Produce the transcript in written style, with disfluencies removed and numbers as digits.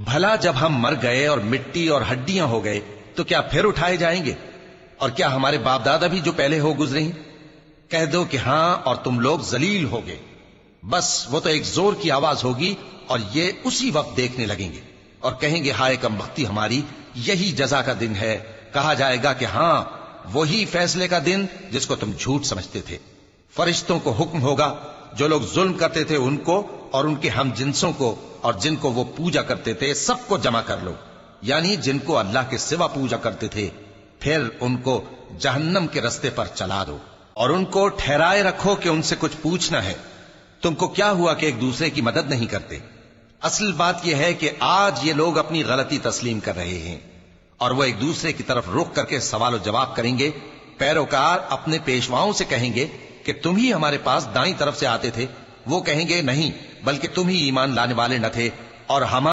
भला जब हम मर गए और मिट्टी और हड्डियां हो गए तो क्या फिर उठाए जाएंगे? और क्या हमारे बाप दादा भी जो पहले हो गुजरे हैं? कह दो कि हां, और तुम लोग जलील होगे। बस वो तो एक जोर की आवाज होगी और ये उसी वक्त देखने लगेंगे और कहेंगे, हाय कमबख्ती हमारी, यही जजा का दिन है। कहा जाएगा कि हां, वही फैसले का दिन जिसको तुम झूठ समझते थे। फरिश्तों को हुक्म होगा, जो लोग जुल्म करते थे उनको और उनके हम जिनसों को और जिनको वो पूजा करते थे, सबको जमा कर लो, यानी जिनको अल्लाह के सिवा पूजा करते थे, फिर उनको जहन्नम के रास्ते पर चला दो और उनको ठहराए रखो कि उनसे कुछ पूछना है। तुमको क्या हुआ कि एक दूसरे की मदद नहीं करते? असल बात यह है कि आज ये लोग अपनी गलती तस्लीम कर रहे हैं और वो एक दूसरे की तरफ रुख करके सवाल और जवाब करेंगे। पैरोकार अपने पेशवाओं से कहेंगे कि तुम ही हमारे पास दाईं तरफ से आते थे। वो कहेंगे, नहीं, बल्कि तुम ही ईमान लाने वाले न थे और हम